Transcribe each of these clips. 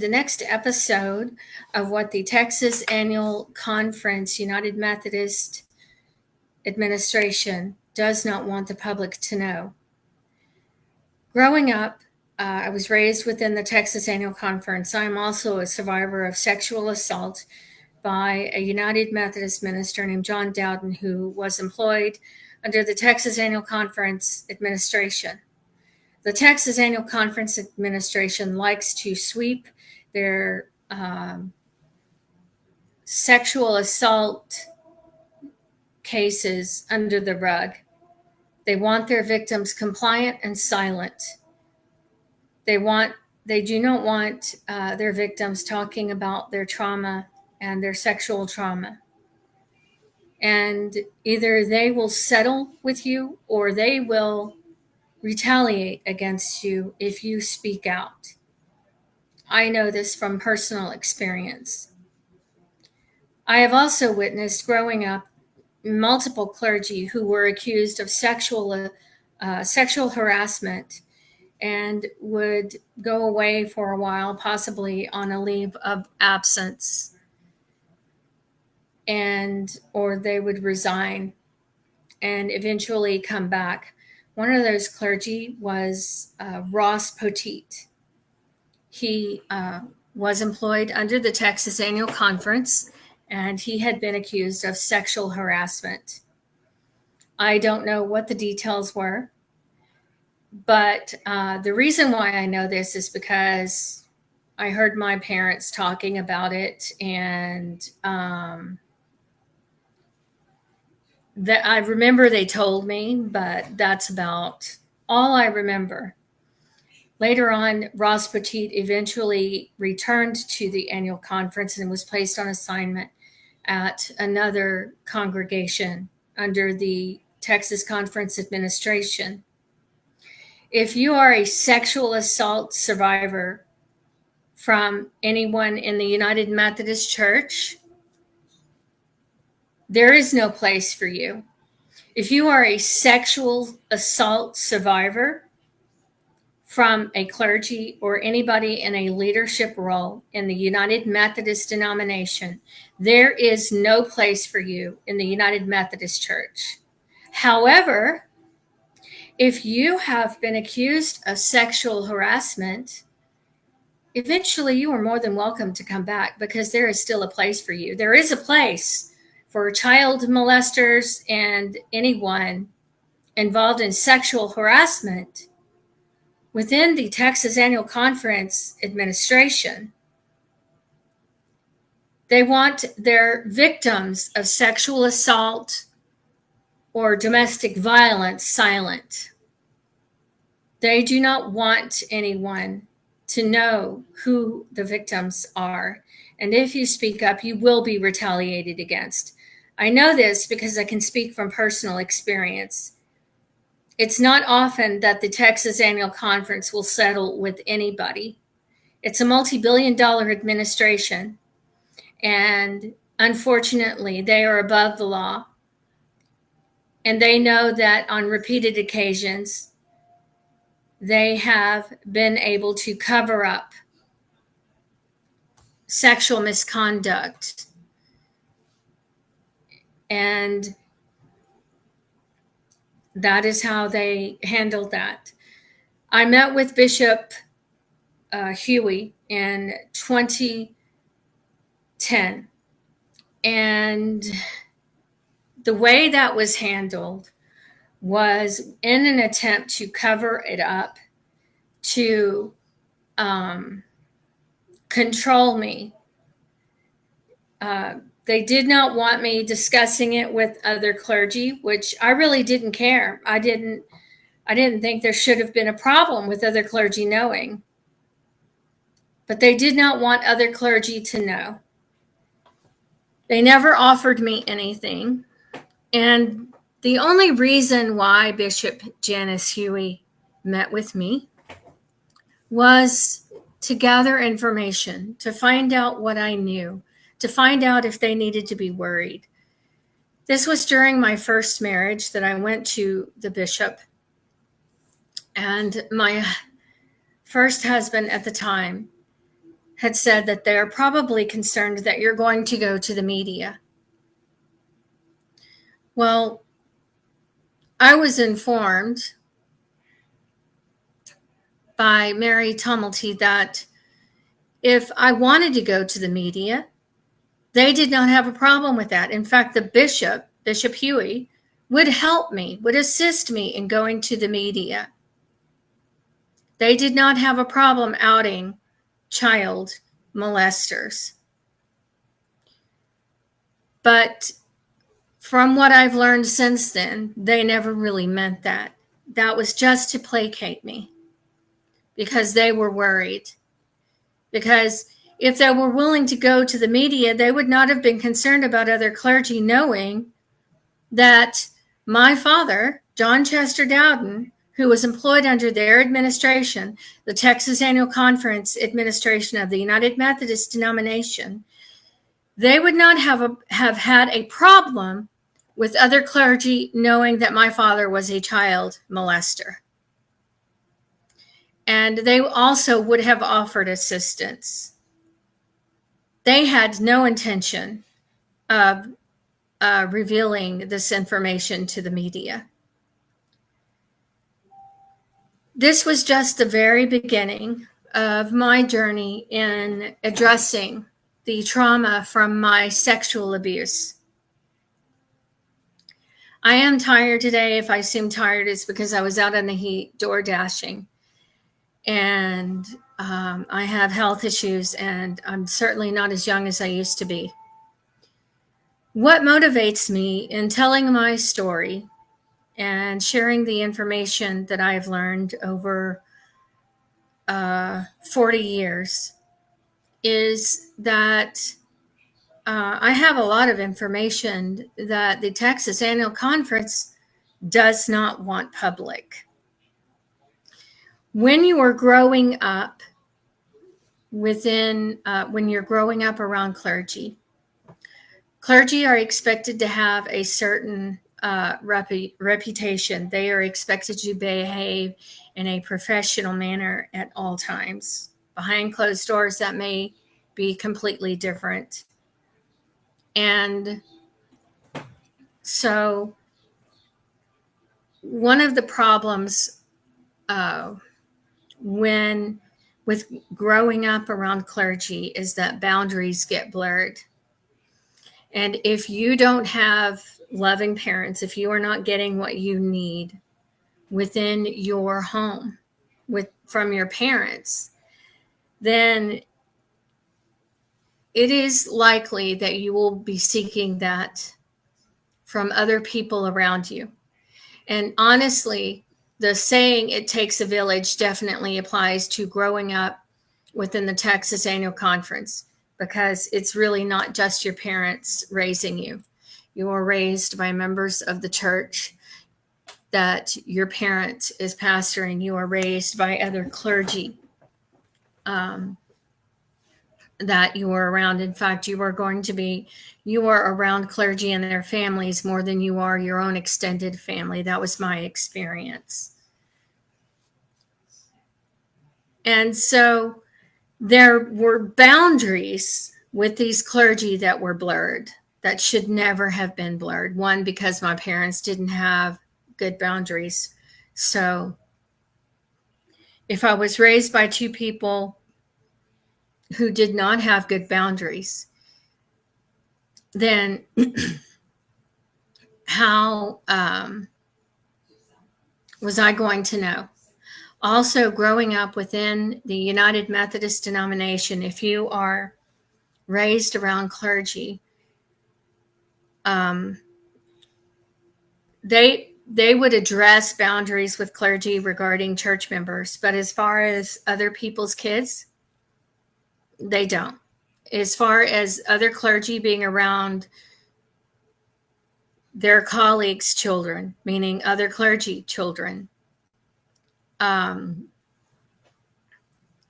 the next episode of what the Texas Annual Conference United Methodist Administration does not want the public to know. Growing up, I was raised within the Texas Annual Conference. I am also a survivor of sexual assault by a United Methodist minister named John Dowden, who was employed under the Texas Annual Conference Administration. The Texas Annual Conference Administration likes to sweep their sexual assault cases under the rug. They want their victims compliant and silent. They do not want their victims talking about their trauma and their sexual trauma. And either they will settle with you or they will retaliate against you if you speak out. I know this from personal experience. I have also witnessed growing up multiple clergy who were accused of sexual harassment and would go away for a while, possibly on a leave of absence, or they would resign and eventually come back. One of those clergy was Ross Poteet. He was employed under the Texas Annual Conference, and he had been accused of sexual harassment. I don't know what the details were, but the reason why I know this is because I heard my parents talking about it, and that I remember they told me, but that's about all I remember. Later on, Ross Poteet eventually returned to the annual conference and was placed on assignment at another congregation under the Texas Conference Administration. If you are a sexual assault survivor from anyone in the United Methodist Church, there is no place for you. If you are a sexual assault survivor from a clergy or anybody in a leadership role in the United Methodist denomination, there is no place for you in the United Methodist Church. However, if you have been accused of sexual harassment, eventually you are more than welcome to come back, because there is still a place for you. There is a place for child molesters and anyone involved in sexual harassment within the Texas Annual Conference Administration. They want their victims of sexual assault or domestic violence silent. They do not want anyone to know who the victims are. And if you speak up, you will be retaliated against. I know this because I can speak from personal experience. It's not often that the Texas Annual Conference will settle with anybody. It's a multi-billion-dollar administration, and unfortunately, they are above the law. And they know that on repeated occasions, they have been able to cover up sexual misconduct. And that is how they handled that. I met with Bishop Huey in 2010, and the way that was handled was in an attempt to cover it up, to control me. They did not want me discussing it with other clergy, which I really didn't care. I didn't think there should have been a problem with other clergy knowing. But they did not want other clergy to know. They never offered me anything. And the only reason why Bishop Janice Huey met with me was to gather information, to find out what I knew, to find out if they needed to be worried. This was during my first marriage that I went to the bishop. And my first husband at the time had said that they're probably concerned that you're going to go to the media. Well, I was informed by Mary Tumulty that if I wanted to go to the media, they did not have a problem with that. In fact, the Bishop Huey, would help me, would assist me in going to the media. They did not have a problem outing child molesters. But from what I've learned since then, they never really meant that. That was just to placate me because they were worried. Because if they were willing to go to the media, they would not have been concerned about other clergy knowing that my father, John Chester Dowden, who was employed under their administration, the Texas Annual Conference administration of the United Methodist denomination, they would not have had a problem with other clergy knowing that my father was a child molester. And they also would have offered assistance. They had no intention of revealing this information to the media. This was just the very beginning of my journey in addressing the trauma from my sexual abuse. I am tired today. If I seem tired, it's because I was out in the heat door dashing. And I have health issues, and I'm certainly not as young as I used to be. What motivates me in telling my story and sharing the information that I've learned over 40 years is that I have a lot of information that the Texas Annual Conference does not want public. When you are growing up when you're growing up around clergy are expected to have a certain reputation. They are expected to behave in a professional manner at all times. Behind closed doors, that may be completely different. And so one of the problems with growing up around clergy is that boundaries get blurred. And if you don't have loving parents, if you are not getting what you need within your home from your parents, then it is likely that you will be seeking that from other people around you. And honestly, the saying, "it takes a village," definitely applies to growing up within the Texas Annual Conference, because it's really not just your parents raising you. You are raised by members of the church that your parent is pastoring. You are raised by other clergy that you are around. In fact, you are around clergy and their families more than you are your own extended family. That was my experience. And so there were boundaries with these clergy that were blurred, that should never have been blurred. One, because my parents didn't have good boundaries. So if I was raised by two people who did not have good boundaries, then how was I going to know? Also, growing up within the United Methodist denomination, if you are raised around clergy, they would address boundaries with clergy regarding church members, but as far as other people's kids, they don't. As far as other clergy being around their colleagues' children, meaning other clergy children,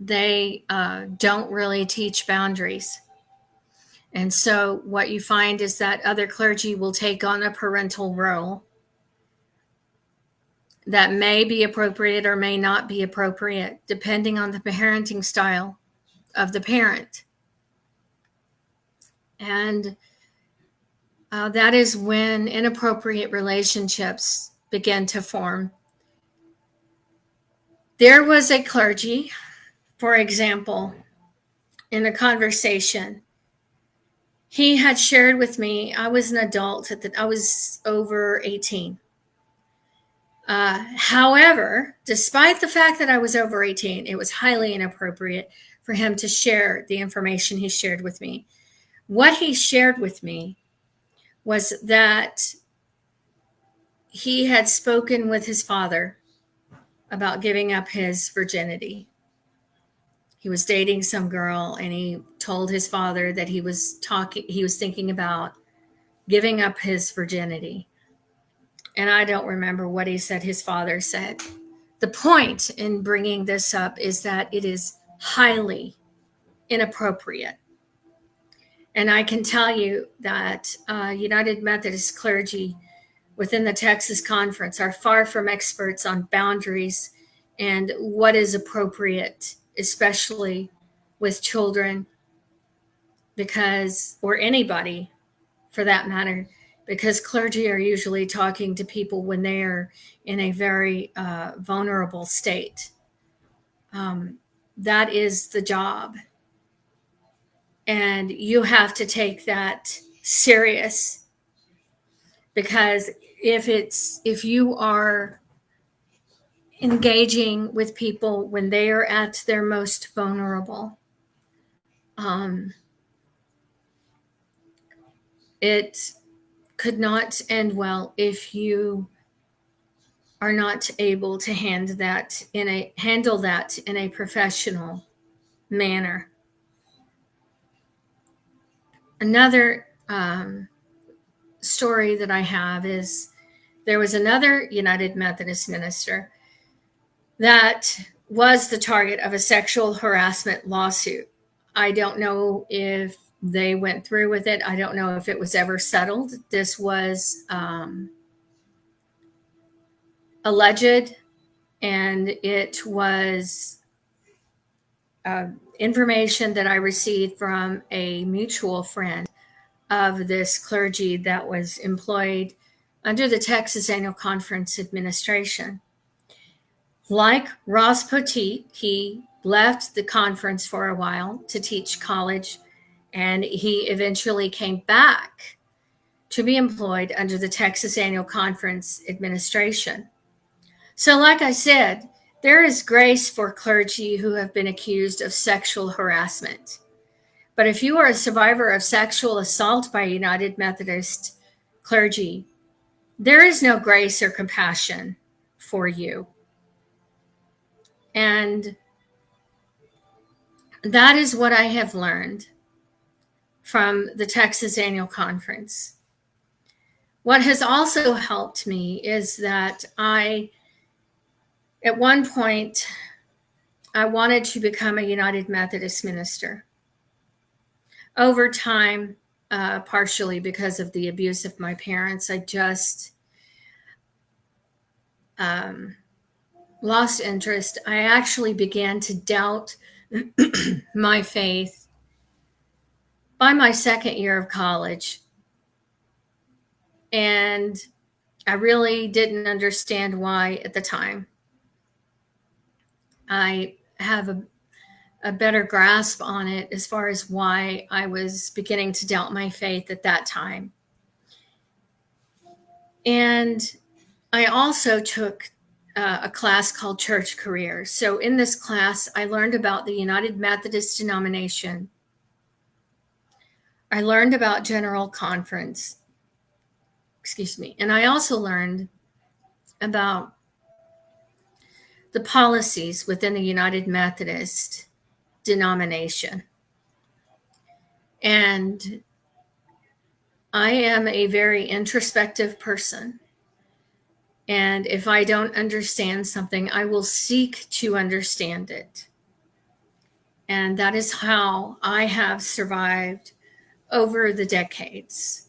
they don't really teach boundaries. And so what you find is that other clergy will take on a parental role that may be appropriate or may not be appropriate, depending on the parenting style of the parent. And that is when inappropriate relationships begin to form. There was a clergy, for example, in a conversation. He had shared with me, I was an adult, I was over 18. However, despite the fact that I was over 18, it was highly inappropriate for him to share the information he shared with me. What he shared with me was that he had spoken with his father about giving up his virginity. He was dating some girl, and he told his father that he was thinking about giving up his virginity. And I don't remember what he said his father said. The point in bringing this up is that it is highly inappropriate. And I can tell you that United Methodist clergy within the Texas Conference are far from experts on boundaries and what is appropriate, especially with children, or anybody for that matter, because clergy are usually talking to people when they are in a very vulnerable state. That is the job. And you have to take that serious, because if you are engaging with people when they are at their most vulnerable, it could not end well if you are not able to handle that in a professional manner. Another story that I have is there was another United Methodist minister that was the target of a sexual harassment lawsuit. I don't know if they went through with it. I don't know if it was ever settled. This was alleged, and it was information that I received from a mutual friend of this clergy that was employed under the Texas Annual Conference administration. Like Ross Poteet, he left the conference for a while to teach college, and he eventually came back to be employed under the Texas Annual Conference administration. So, like I said, there is grace for clergy who have been accused of sexual harassment. But if you are a survivor of sexual assault by a United Methodist clergy, there is no grace or compassion for you. And that is what I have learned from the Texas Annual Conference. What has also helped me is that at one point, I wanted to become a United Methodist minister. Over time, partially because of the abuse of my parents, I just lost interest. I actually began to doubt my faith by my second year of college. And I really didn't understand why at the time. I have a better grasp on it as far as why I was beginning to doubt my faith at that time. And I also took a class called Church Careers. So in this class, I learned about the United Methodist denomination. I learned about General Conference. And I also learned about the policies within the United Methodist denomination. And I am a very introspective person. And if I don't understand something, I will seek to understand it. And that is how I have survived over the decades.